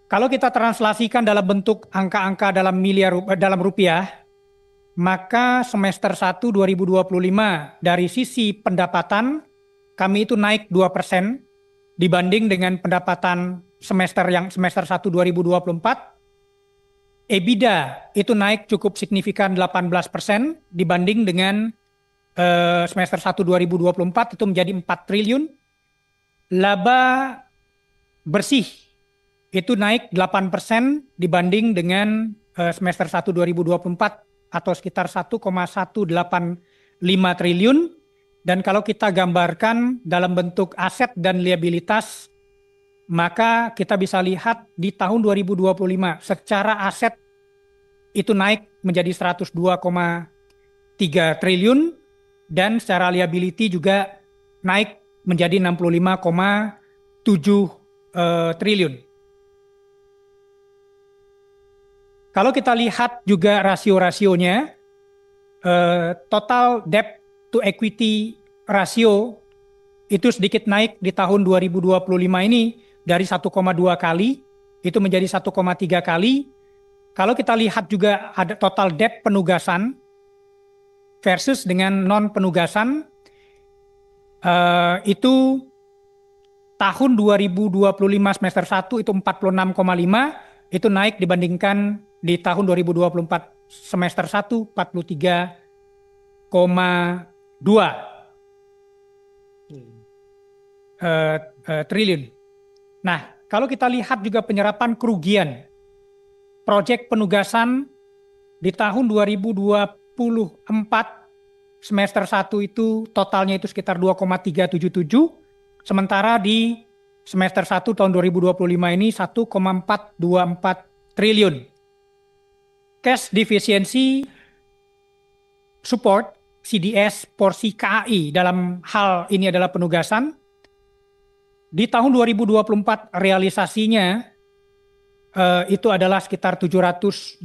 Kalau kita translasikan dalam bentuk angka-angka dalam rupiah, maka semester 1 2025 dari sisi pendapatan kami itu naik 2% dibanding dengan pendapatan semester 1 2024. EBITDA itu naik cukup signifikan 18% dibanding dengan semester 1 2024 itu menjadi 4 triliun. Laba bersih itu naik 8% dibanding dengan semester 1 2024 atau sekitar 1,185 triliun. Dan kalau kita gambarkan dalam bentuk aset dan liabilitas, maka kita bisa lihat di tahun 2025 secara aset itu naik menjadi 102,3 triliun dan secara liability juga naik menjadi 65,7 triliun. Kalau kita lihat juga rasio-rasionya, total debt to equity rasio itu sedikit naik di tahun 2025 ini dari 1,2 kali itu menjadi 1,3 kali. Kalau kita lihat juga ada total debt penugasan versus dengan non penugasan, itu tahun 2025 semester 1 itu 46,5, itu naik dibandingkan di tahun 2024 semester 1 43,2 triliun. Nah, kalau kita lihat juga penyerapan kerugian proyek penugasan di tahun 2024 semester 1 itu totalnya itu sekitar 2,377, sementara di semester 1 tahun 2025 ini 1,424 triliun. Cash deficiency support CDS porsi KAI dalam hal ini adalah penugasan. Di tahun 2024 realisasinya itu adalah sekitar 721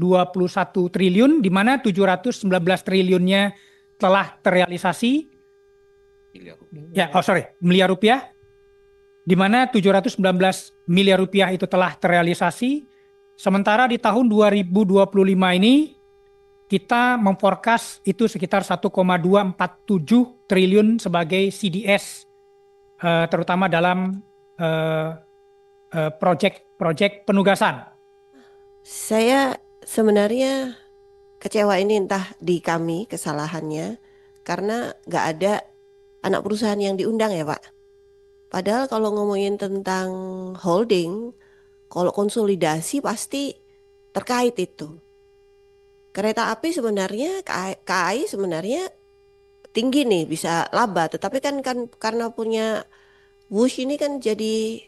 triliun, di mana 719 triliunnya telah terrealisasi. Miliar rupiah. Di mana 719 miliar rupiah itu telah terrealisasi. Sementara di tahun 2025 ini kita memforecast itu sekitar 1,247 triliun sebagai CDS, terutama dalam proyek penugasan. Saya sebenarnya kecewa ini entah di kami kesalahannya karena nggak ada anak perusahaan yang diundang ya Pak. Padahal kalau ngomongin tentang holding, kalau konsolidasi pasti terkait itu. Kereta api sebenarnya KAI sebenarnya tinggi nih bisa laba, tetapi kan karena punya Wush ini kan jadi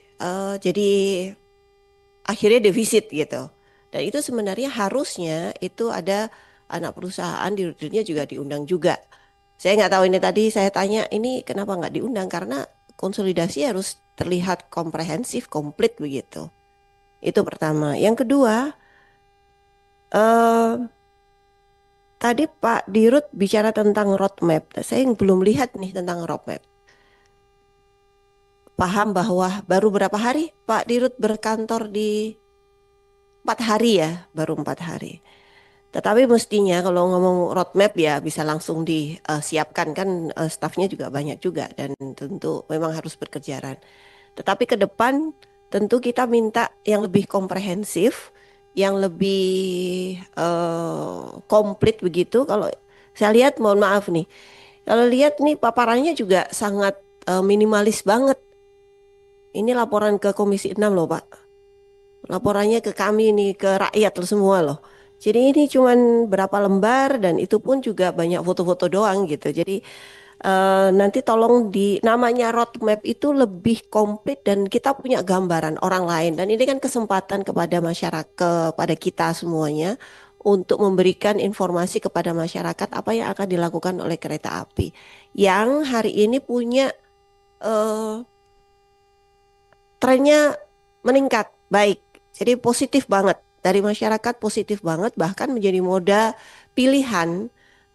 akhirnya defisit gitu. Dan itu sebenarnya harusnya itu ada anak perusahaan di rutenya juga diundang juga. Saya nggak tahu ini tadi saya tanya ini kenapa nggak diundang karena konsolidasi harus terlihat komprehensif, komplit begitu. Itu pertama. Yang kedua, eh, tadi Pak Dirut bicara tentang roadmap. Saya belum lihat nih tentang roadmap. Paham bahwa baru berapa hari Pak Dirut berkantor di 4 hari ya, baru 4 hari. Tetapi mestinya kalau ngomong roadmap ya bisa langsung disiapkan kan stafnya juga banyak juga dan tentu memang harus berkejaran. Tetapi ke depan tentu kita minta yang lebih komprehensif, yang lebih komplit begitu. Kalau saya lihat, mohon maaf nih, kalau lihat nih paparannya juga sangat minimalis banget. Ini laporan ke Komisi 6 loh Pak. Laporannya ke kami nih, ke rakyat loh semua loh. Jadi ini cuman berapa lembar dan itu pun juga banyak foto-foto doang gitu. Jadi nanti tolong namanya roadmap itu lebih komplit dan kita punya gambaran orang lain. Dan ini kan kesempatan kepada masyarakat, kepada kita semuanya untuk memberikan informasi kepada masyarakat apa yang akan dilakukan oleh kereta api. Yang hari ini punya eh, trennya meningkat, baik. Jadi positif banget. Dari masyarakat positif banget, bahkan menjadi moda pilihan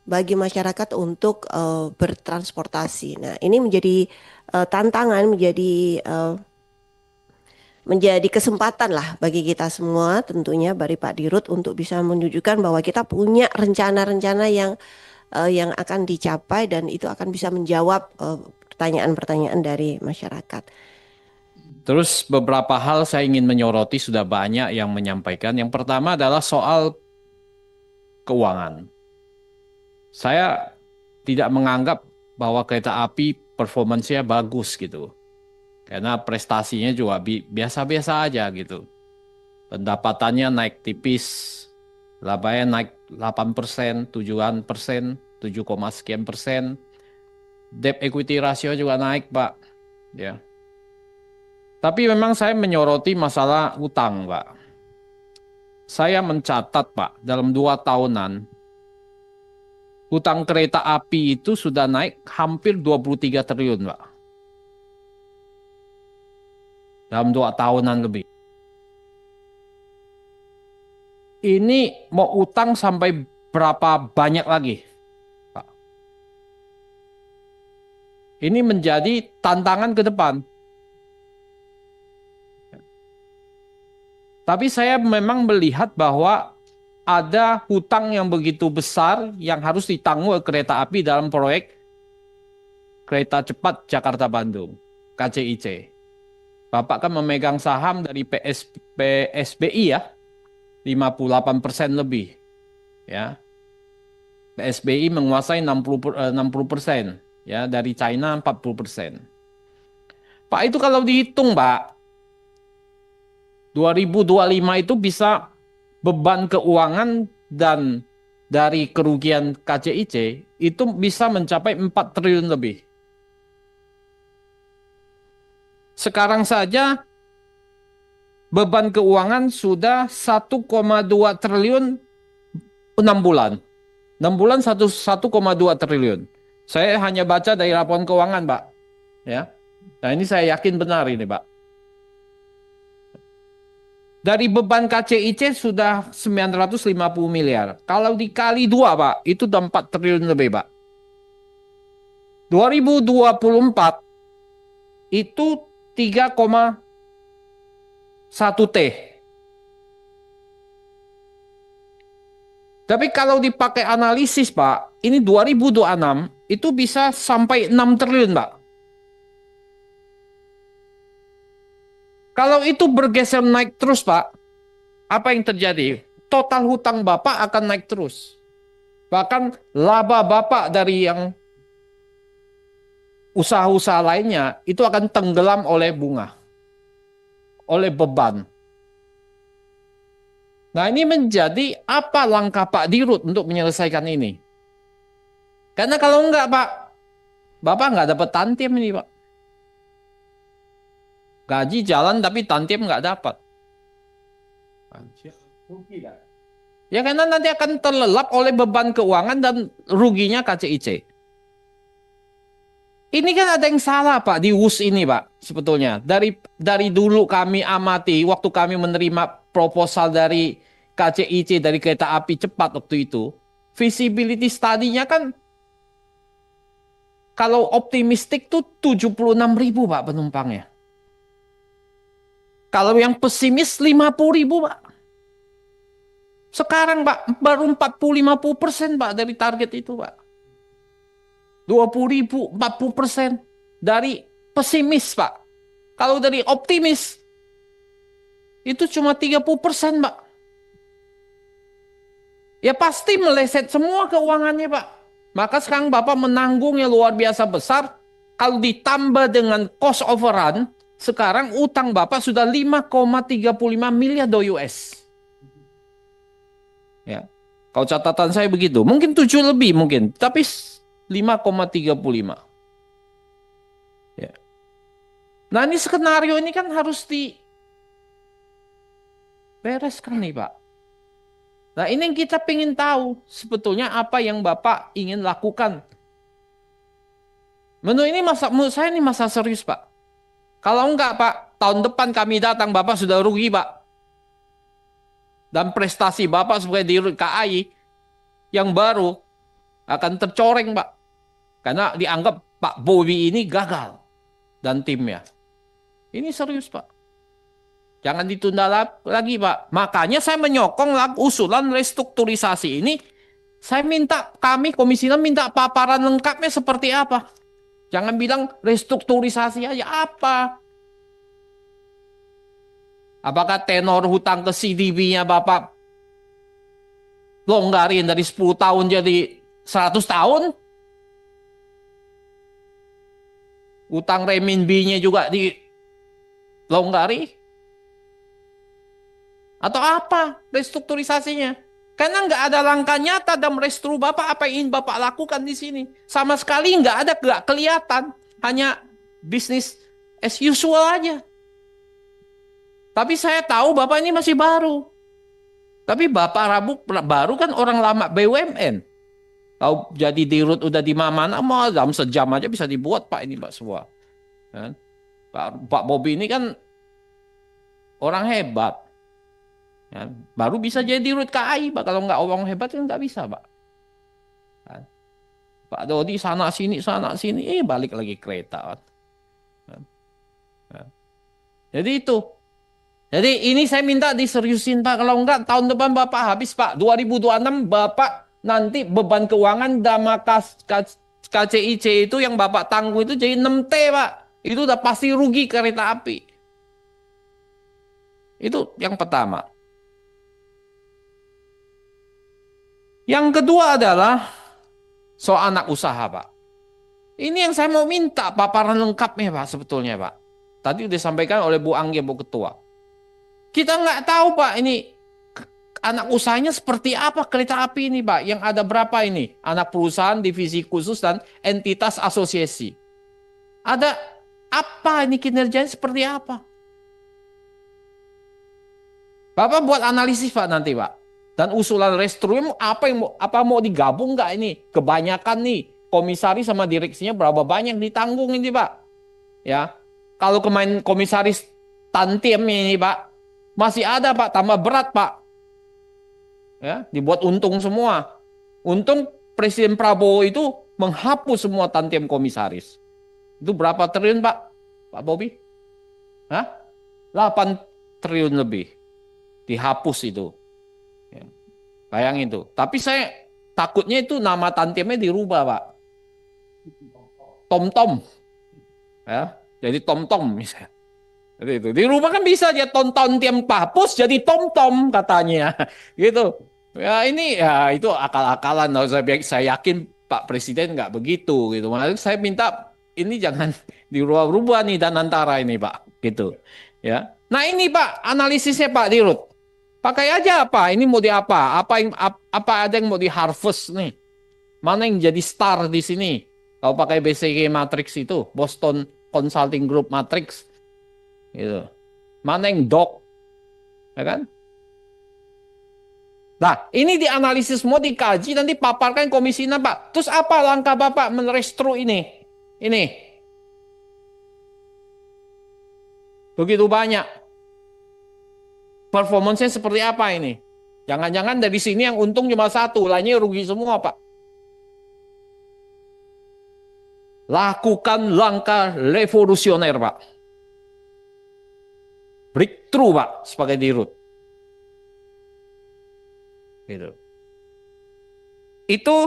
bagi masyarakat untuk bertransportasi. Nah, ini menjadi tantangan, menjadi menjadi kesempatan lah bagi kita semua tentunya dari Pak Dirut untuk bisa menunjukkan bahwa kita punya rencana-rencana yang akan dicapai dan itu akan bisa menjawab pertanyaan-pertanyaan dari masyarakat. Terus beberapa hal saya ingin menyoroti, sudah banyak yang menyampaikan. Yang pertama adalah soal keuangan. Saya tidak menganggap bahwa kereta api performance-nya bagus gitu. Karena prestasinya juga biasa-biasa aja gitu. Pendapatannya naik tipis, labanya naik 8%, 7%, 7, sekian persen. Debt equity ratio juga naik, Pak. Ya. Tapi memang saya menyoroti masalah utang, Pak. Saya mencatat, Pak, dalam 2 tahunan, utang kereta api itu sudah naik hampir 23 triliun, Pak. Dalam 2 tahunan lebih. Ini mau utang sampai berapa banyak lagi, Pak? Ini menjadi tantangan ke depan. Tapi saya memang melihat bahwa ada hutang yang begitu besar yang harus ditanggung oleh kereta api dalam proyek kereta cepat Jakarta-Bandung, KCIC. Bapak kan memegang saham dari PSBI ya, 58% lebih. Ya. PSBI menguasai 60%, ya, dari China 40%. Pak, itu kalau dihitung, Pak, 2025 itu bisa beban keuangan dan dari kerugian KCIC itu bisa mencapai 4 triliun lebih. Sekarang saja beban keuangan sudah 1,2 triliun 6 bulan. 6 bulan 1,2 triliun. Saya hanya baca dari laporan keuangan, Pak. Ya. Nah, ini saya yakin benar ini, Pak. Dari beban KCIC sudah 950 miliar. Kalau dikali 2, Pak, itu udah 4 triliun lebih, Pak. 2024 itu 3,1 T. Tapi kalau dipakai analisis, Pak, ini 2026 itu bisa sampai 6 triliun, Pak. Kalau itu bergeser naik terus, Pak, apa yang terjadi? Total hutang Bapak akan naik terus. Bahkan laba Bapak dari yang usaha-usaha lainnya itu akan tenggelam oleh bunga, oleh beban. Nah, ini menjadi apa langkah Pak Dirut untuk menyelesaikan ini? Karena kalau enggak, Pak, Bapak nggak dapat tantiem ini, Pak. Gaji jalan tapi tantiem nggak dapat. Ya, karena nanti akan terlelap oleh beban keuangan dan ruginya KCIC. Ini kan ada yang salah, Pak, di WUS ini, Pak, sebetulnya. Dari dulu kami amati, waktu kami menerima proposal dari KCIC, dari kereta api cepat waktu itu, visibility study-nya kan kalau optimistik tuh 76.000, Pak, penumpangnya. Kalau yang pesimis 50.000, Pak. Sekarang, Pak, baru 40-50%, Pak, dari target itu, Pak. 20.000, 40% dari pesimis, Pak. Kalau dari optimis, itu cuma 30%, Pak. Ya pasti meleset semua keuangannya, Pak. Maka sekarang Bapak menanggung yang luar biasa besar. Kalau ditambah dengan cost overrun, sekarang utang Bapak sudah 5,35 miliar dolar US. Ya. Kalau catatan saya begitu. Mungkin 7 lebih mungkin. Tapi 5,35. Ya. Nah, ini skenario ini kan harus dibereskan nih, Pak. Nah, ini yang kita ingin tahu sebetulnya apa yang Bapak ingin lakukan. Menurut saya ini masa serius, Pak. Kalau enggak, Pak, tahun depan kami datang, Bapak sudah rugi, Pak. Dan prestasi Bapak sebagai Dirut KAI yang baru akan tercoreng, Pak. Karena dianggap Pak Bobi ini gagal dan timnya. Ini serius, Pak. Jangan ditunda lagi, Pak. Makanya saya menyokong usulan restrukturisasi ini. Saya minta, kami Komisi 6 minta paparan lengkapnya seperti apa. Jangan bilang restrukturisasi aja, apa? Apakah tenor hutang ke CDB-nya Bapak longgarin dari 10 tahun jadi 100 tahun? Utang renminbi-nya juga dilonggari? Atau apa restrukturisasinya? Karena nggak ada langkah nyata dalam restru Bapak, apa yang ingin Bapak lakukan di sini. Sama sekali nggak kelihatan. Hanya bisnis as usual aja. Tapi saya tahu Bapak ini masih baru. Tapi Bapak Rabu baru kan orang lama BUMN. Tahu jadi dirut udah di mana, mau dalam sejam aja bisa dibuat Pak ini Pak semua. Kan? Pak Bobi ini kan orang hebat. Ya, baru bisa jadi dirut KAI, Pak. Kalau nggak orang hebat kan nggak bisa, Pak. Kan? Pak Dodi sana sini, balik lagi kereta. Kan? Kan? Jadi itu. Jadi ini saya minta diseriusin Pak. Kalau enggak tahun depan Bapak habis Pak. 2026 Bapak nanti beban keuangan dama KCIC itu yang Bapak tanggung itu jadi 6T Pak. Itu udah pasti rugi kereta api. Itu yang pertama. Yang kedua adalah soal anak usaha Pak. Ini yang saya mau minta paparan lengkapnya Pak sebetulnya Pak. Tadi udah disampaikan oleh Bu Anggi, Bu Ketua. Kita nggak tahu Pak ini anak usahanya seperti apa kereta api ini Pak. Yang ada berapa ini? Anak perusahaan, divisi khusus, dan entitas asosiasi. Ada apa ini kinerjanya seperti apa? Bapak buat analisis Pak nanti Pak. Dan usulan restrum apa mau digabung nggak ini? Kebanyakan nih komisaris sama direksinya berapa banyak ditanggung ini Pak? Ya, kalau komisaris Tantiem ini Pak. Masih ada Pak, tambah berat Pak. Ya, dibuat untung semua. Untung Presiden Prabowo itu menghapus semua tantiem komisaris. Itu berapa triliun Pak? Pak Bobi? Hah? 8 triliun lebih. Dihapus itu. Ya. Bayangin itu. Tapi saya takutnya itu nama tantiemnya dirubah Pak. Tom-tom. Ya, jadi tom-tom misalnya. Jadi itu dirubah kan bisa aja tonton tiap hapus jadi tom-tom katanya gitu ya. Ini ya itu akal-akalan. Saya yakin Pak Presiden nggak begitu gitu. Makanya saya minta ini jangan dirubah-rubah nih dan antara ini Pak gitu ya. Nah ini Pak analisisnya Pak Dirut pakai aja apa ini mau di apa ada yang mau di harvest nih, mana yang jadi star di sini kalau pakai BCG Matrix itu Boston Consulting Group Matrix gitu. Mana yang dok, ya kan? Nah, ini dianalisis semua, dikaji, nanti paparkan Komisi 6, Pak. Terus apa langkah Bapak menrestru ini? Ini. Begitu banyak. Performance-nya seperti apa ini? Jangan-jangan dari sini yang untung cuma satu, lainnya rugi semua, Pak. Lakukan langkah revolusioner, Pak. Breakthrough Pak sebagai dirut. Gitu. Itu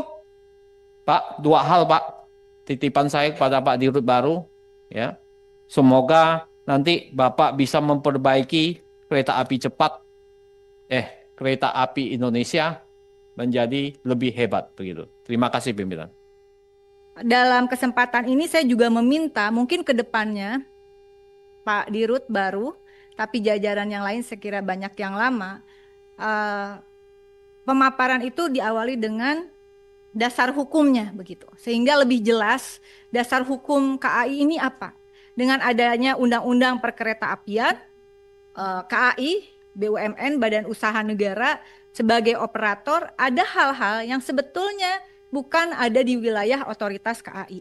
Pak, 2 hal Pak. Titipan saya kepada Pak Dirut baru ya. Semoga nanti Bapak bisa memperbaiki kereta api cepat kereta api Indonesia menjadi lebih hebat begitu. Terima kasih pimpinan. Dalam kesempatan ini saya juga meminta mungkin ke depannya Pak Dirut baru tapi jajaran yang lain sekira banyak yang lama, pemaparan itu diawali dengan dasar hukumnya begitu, sehingga lebih jelas dasar hukum KAI ini apa. Dengan adanya Undang-Undang Perkeretaapian, KAI, BUMN, Badan Usaha Negara sebagai operator, ada hal-hal yang sebetulnya bukan ada di wilayah otoritas KAI.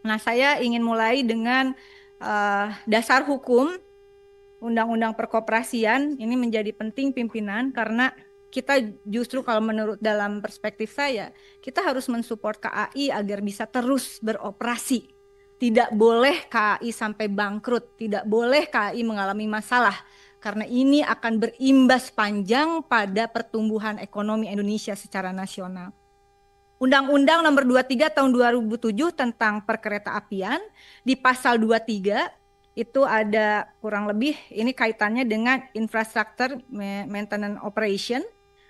Nah, saya ingin mulai dengan dasar hukum Undang-Undang Perkoperasian ini menjadi penting pimpinan, karena kita justru kalau menurut dalam perspektif saya, kita harus mensupport KAI agar bisa terus beroperasi. Tidak boleh KAI sampai bangkrut, tidak boleh KAI mengalami masalah. karena ini akan berimbas panjang pada pertumbuhan ekonomi Indonesia secara nasional. Undang-Undang Nomor 23 Tahun 2007 tentang Perkeretaapian di pasal 23 itu ada kurang lebih ini kaitannya dengan infrastructure maintenance operation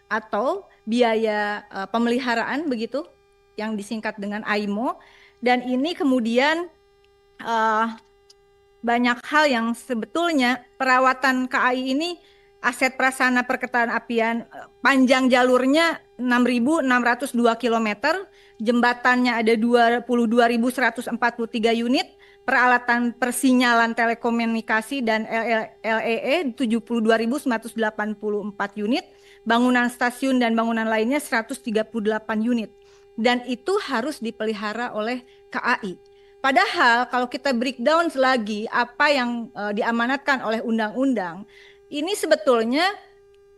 atau biaya pemeliharaan begitu yang disingkat dengan AIMO, dan ini kemudian banyak hal yang sebetulnya perawatan KAI ini aset prasarana perkeretaapian panjang jalurnya 6.602 km, jembatannya ada 22.143 unit, peralatan persinyalan telekomunikasi dan LEE 72.984 unit, bangunan stasiun dan bangunan lainnya 138 unit. Dan itu harus dipelihara oleh KAI. Padahal kalau kita breakdown lagi apa yang diamanatkan oleh undang-undang, ini sebetulnya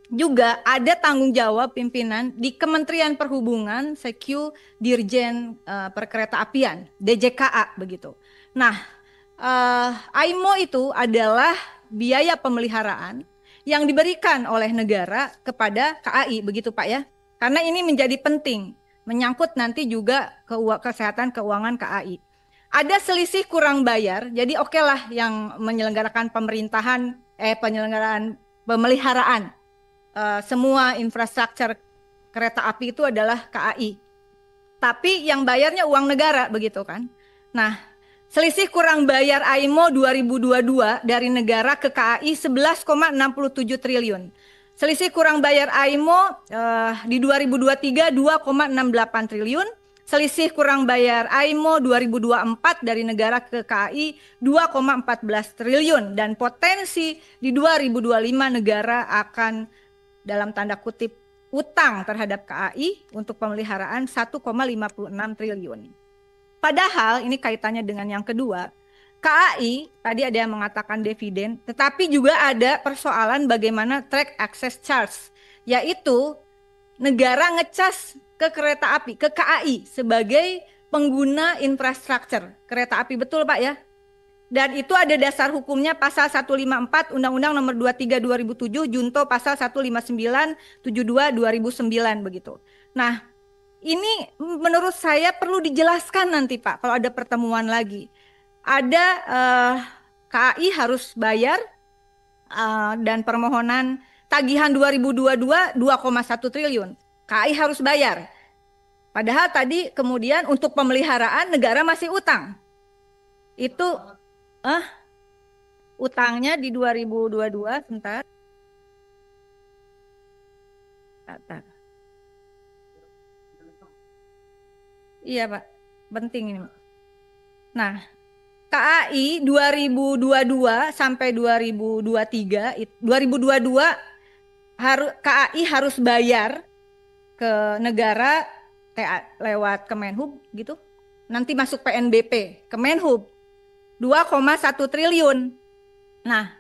juga ada tanggung jawab pimpinan di Kementerian Perhubungan, Sekju Dirjen Perkeretaapian, DJKA begitu. Nah, AIMO itu adalah biaya pemeliharaan yang diberikan oleh negara kepada KAI begitu Pak ya. Karena ini menjadi penting, menyangkut nanti juga kesehatan keuangan KAI. Ada selisih kurang bayar, jadi oke lah yang menyelenggarakan penyelenggaraan pemeliharaan semua infrastruktur kereta api itu adalah KAI. Tapi yang bayarnya uang negara begitu kan. Nah, selisih kurang bayar AIMO 2022 dari negara ke KAI 11,67 triliun. Selisih kurang bayar AIMO di 2023 2,68 triliun. Selisih kurang bayar AIMO 2024 dari negara ke KAI 2,14 triliun. Dan potensi di 2025 negara akan dalam tanda kutip utang terhadap KAI untuk pemeliharaan 1,56 triliun. Padahal ini kaitannya dengan yang kedua, KAI tadi ada yang mengatakan dividen, tetapi juga ada persoalan bagaimana track access charge, yaitu negara ngecas ke kereta api, ke KAI sebagai pengguna infrastruktur kereta api, betul Pak ya? Dan itu ada dasar hukumnya pasal 154 Undang-Undang Nomor 23 2007 junto pasal 159 72 2009 begitu. Nah, ini menurut saya perlu dijelaskan nanti Pak kalau ada pertemuan lagi. Ada KAI harus bayar dan permohonan tagihan 2022 2,1 triliun. KAI harus bayar. Padahal tadi kemudian untuk pemeliharaan negara masih utang. Itu utangnya di 2022 sebentar. Iya Pak, penting ini. Nah, KAI 2022 sampai 2023, 2022 KAI harus bayar ke negara lewat Kemenhub gitu. Nanti masuk PNBP, Kemenhub 2,1 triliun. Nah,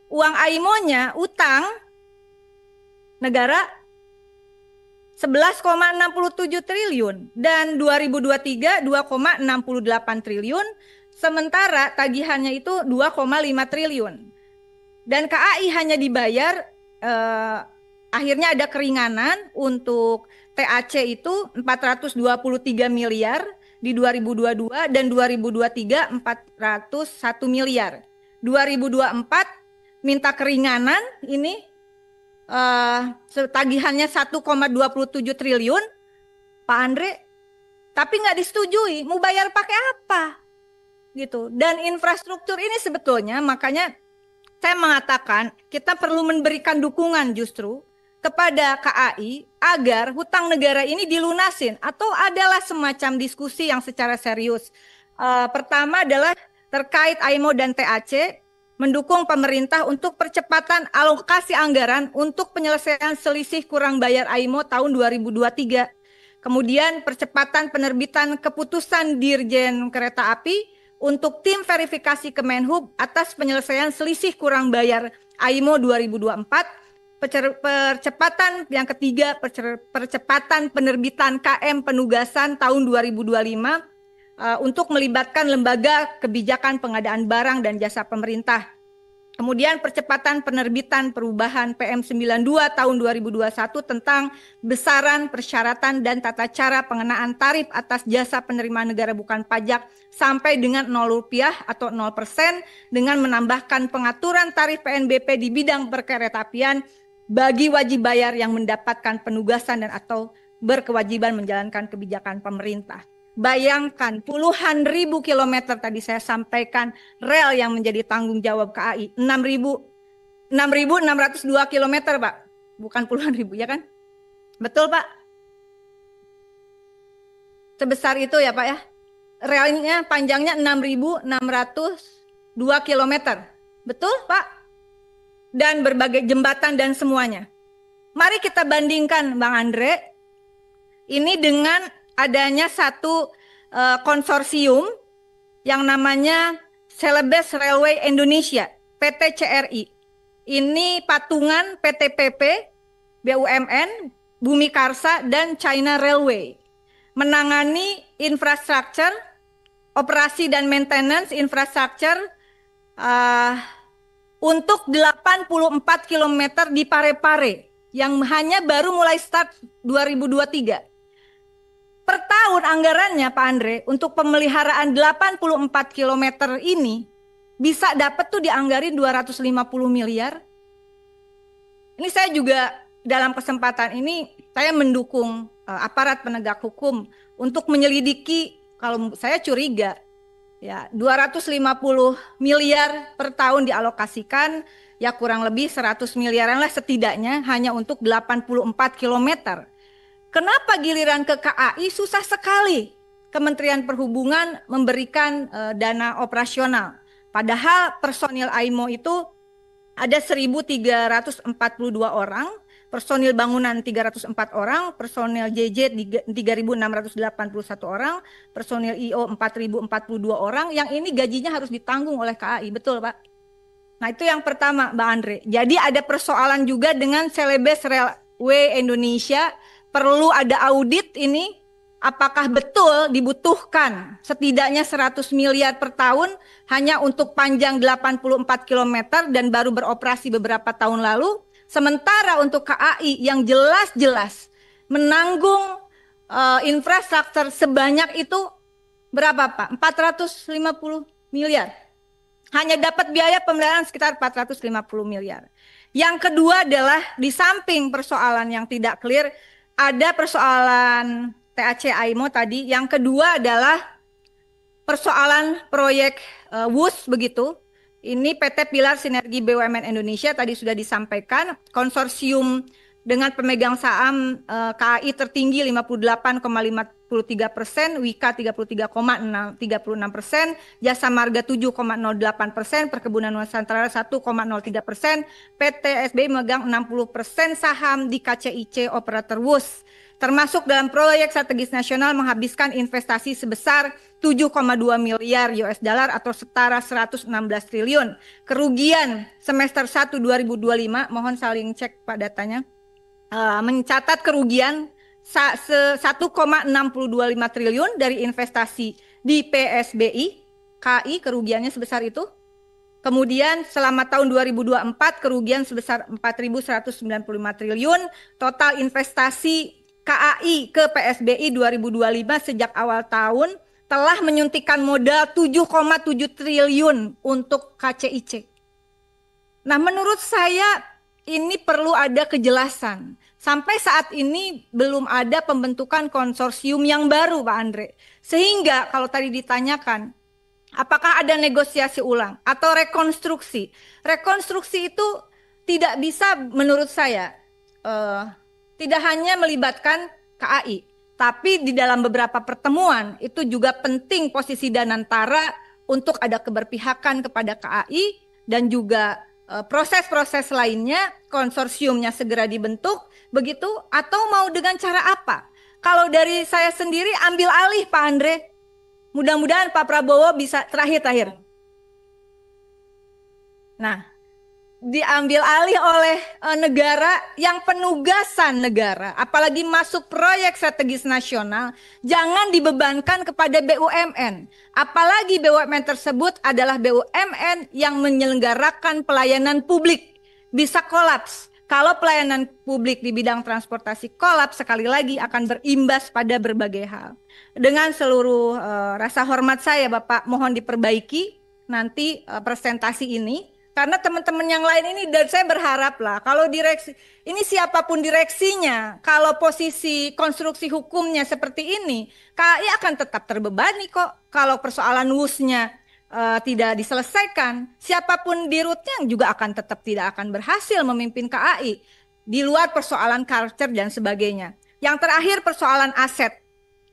uang AIMO-nya utang negara 11,67 triliun dan 2023 2,68 triliun, sementara tagihannya itu 2,5 triliun. Dan KAI hanya dibayar akhirnya ada keringanan untuk TAC itu 423 miliar di 2022 dan 2023 401 miliar. 2024 minta keringanan ini tagihannya 1,27 triliun Pak Andre, tapi nggak disetujui, mau bayar pakai apa gitu. Dan infrastruktur ini sebetulnya makanya saya mengatakan kita perlu memberikan dukungan justru kepada KAI agar hutang negara ini dilunasin atau adalah semacam diskusi yang secara serius. Pertama adalah terkait AIMO dan TAC, mendukung pemerintah untuk percepatan alokasi anggaran untuk penyelesaian selisih kurang bayar AIMO tahun 2023. Kemudian percepatan penerbitan keputusan Dirjen Kereta Api untuk tim verifikasi Kemenhub atas penyelesaian selisih kurang bayar AIMO 2024. Percepatan yang ketiga, percepatan penerbitan KM penugasan tahun 2025 untuk melibatkan lembaga kebijakan pengadaan barang dan jasa pemerintah. Kemudian percepatan penerbitan perubahan PM92 tahun 2021 tentang besaran, persyaratan, dan tata cara pengenaan tarif atas jasa penerimaan negara bukan pajak sampai dengan Rp0 atau 0% dengan menambahkan pengaturan tarif PNBP di bidang perkeretaapian bagi wajib bayar yang mendapatkan penugasan dan atau berkewajiban menjalankan kebijakan pemerintah. Bayangkan puluhan ribu kilometer tadi saya sampaikan rel yang menjadi tanggung jawab KAI. 6.602 kilometer Pak. Bukan puluhan ribu ya kan? Betul Pak? Sebesar itu ya Pak ya. Relnya panjangnya 6.602 kilometer. Betul Pak? Dan berbagai jembatan dan semuanya. Mari kita bandingkan Bang Andre. Ini dengan adanya satu konsorsium yang namanya Celebes Railway Indonesia, PT CRI. Ini patungan PT PP, BUMN, Bumi Karsa, dan China Railway. Menangani infrastruktur, operasi dan maintenance infrastruktur untuk 84 km di Parepare yang hanya baru mulai start 2023. Per tahun anggarannya Pak Andre untuk pemeliharaan 84 km ini bisa dapat tuh dianggarin 250 miliar. Ini saya juga dalam kesempatan ini saya mendukung aparat penegak hukum untuk menyelidiki, kalau saya curiga ya 250 miliar per tahun dialokasikan, ya kurang lebih 100 miliaran lah setidaknya hanya untuk 84 kilometer. Kenapa giliran ke KAI susah sekali Kementerian Perhubungan memberikan dana operasional. Padahal personil AIMO itu ada 1.342 orang, personil bangunan 304 orang, personil JJ 3.681 orang, personil IO 4.042 orang, yang ini gajinya harus ditanggung oleh KAI, betul Pak? Nah itu yang pertama Mbak Andre. Jadi ada persoalan juga dengan Celebes Railway Indonesia. Perlu ada audit ini, apakah betul dibutuhkan setidaknya 100 miliar per tahun hanya untuk panjang 84 km dan baru beroperasi beberapa tahun lalu. Sementara untuk KAI yang jelas-jelas menanggung infrastruktur sebanyak itu berapa Pak? 450 miliar. Hanya dapat biaya pemeliharaan sekitar 450 miliar. Yang kedua adalah di samping persoalan yang tidak clear, ada persoalan TAC AIMO tadi. Yang kedua adalah persoalan proyek WUS begitu. Ini PT Pilar Sinergi BUMN Indonesia tadi sudah disampaikan. Konsorsium dengan pemegang saham KAI tertinggi 58,53%, Wika 33,36%, Jasa Marga 7,08%, Perkebunan Nusantara 1,03%, PT SBI memegang 60% saham di KCIC Operator WUS. Termasuk dalam proyek strategis nasional menghabiskan investasi sebesar 7,2 miliar US dollar atau setara 116 triliun. Kerugian semester 1 2025, mohon saling cek Pak datanya, mencatat kerugian 1,625 triliun dari investasi di PSBI, KAI kerugiannya sebesar itu. Kemudian selama tahun 2024 kerugian sebesar 4.195 triliun, total investasi KAI ke PSBI 2025 sejak awal tahun telah menyuntikkan modal 7,7 triliun untuk KCIC. Nah, menurut saya ini perlu ada kejelasan. Sampai saat ini belum ada pembentukan konsorsium yang baru, Pak Andre. Sehingga kalau tadi ditanyakan, apakah ada negosiasi ulang atau rekonstruksi? Rekonstruksi itu tidak bisa menurut saya tidak hanya melibatkan KAI, tapi di dalam beberapa pertemuan itu juga penting posisi Danantara untuk ada keberpihakan kepada KAI dan juga proses-proses lainnya, konsorsiumnya segera dibentuk, begitu, atau mau dengan cara apa? Kalau dari saya sendiri ambil alih Pak Andre, mudah-mudahan Pak Prabowo bisa terakhir. Nah, diambil alih oleh negara yang penugasan negara, apalagi masuk proyek strategis nasional, jangan dibebankan kepada BUMN. Apalagi BUMN tersebut adalah BUMN yang menyelenggarakan pelayanan publik, bisa kolaps. Kalau pelayanan publik di bidang transportasi kolaps, sekali lagi akan berimbas pada berbagai hal. Dengan seluruh rasa hormat saya, Bapak, mohon diperbaiki nanti presentasi ini. Karena teman-teman yang lain ini, dan saya berharap lah, kalau direksi, ini siapapun direksinya, kalau posisi konstruksi hukumnya seperti ini, KAI akan tetap terbebani kok. Kalau persoalan WUS-nya tidak diselesaikan, siapapun dirutnya juga akan tetap tidak akan berhasil memimpin KAI. Di luar persoalan culture dan sebagainya. Yang terakhir persoalan aset,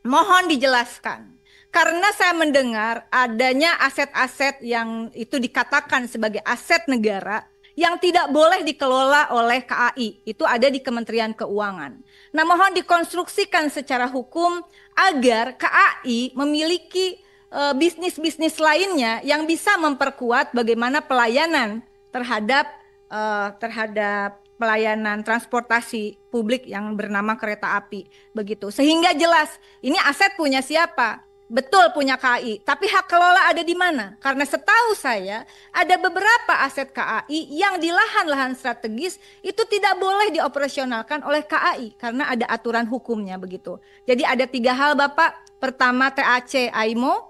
mohon dijelaskan. Karena saya mendengar adanya aset-aset yang itu dikatakan sebagai aset negara yang tidak boleh dikelola oleh KAI. Itu ada di Kementerian Keuangan. Nah, mohon dikonstruksikan secara hukum agar KAI memiliki bisnis-bisnis lainnya yang bisa memperkuat bagaimana pelayanan terhadap pelayanan transportasi publik yang bernama kereta api. Begitu. Sehingga jelas ini aset punya siapa? Betul punya KAI, tapi hak kelola ada di mana? Karena setahu saya ada beberapa aset KAI yang di lahan-lahan strategis itu tidak boleh dioperasionalkan oleh KAI karena ada aturan hukumnya begitu. Jadi ada 3 hal Bapak. Pertama TAC AIMO,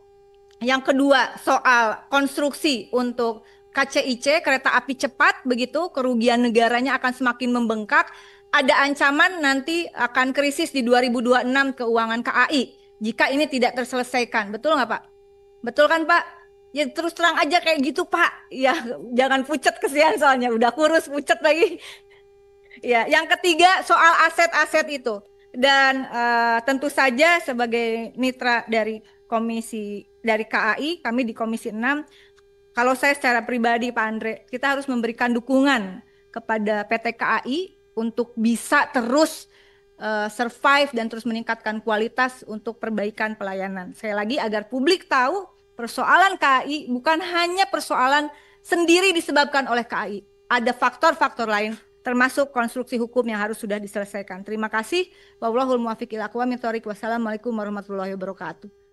yang kedua soal konstruksi untuk KCIC kereta api cepat begitu, kerugian negaranya akan semakin membengkak. Ada ancaman nanti akan krisis di 2026 keuangan KAI. Jika ini tidak terselesaikan, betul nggak Pak? Betul kan Pak? Ya terus terang aja kayak gitu Pak. Ya jangan pucat, kesian soalnya udah kurus pucat lagi. Ya, yang ketiga soal aset-aset itu. Dan tentu saja sebagai mitra dari KAI, kami di Komisi 6, kalau saya secara pribadi Pak Andre, kita harus memberikan dukungan kepada PT KAI untuk bisa terus survive dan terus meningkatkan kualitas untuk perbaikan pelayanan. Sekali lagi agar publik tahu persoalan KAI bukan hanya persoalan sendiri disebabkan oleh KAI. Ada faktor-faktor lain termasuk konstruksi hukum yang harus sudah diselesaikan. Terima kasih. Wallahul muwaffiq ila aqwamit thoriq. Wassalamualaikum warahmatullahi wabarakatuh.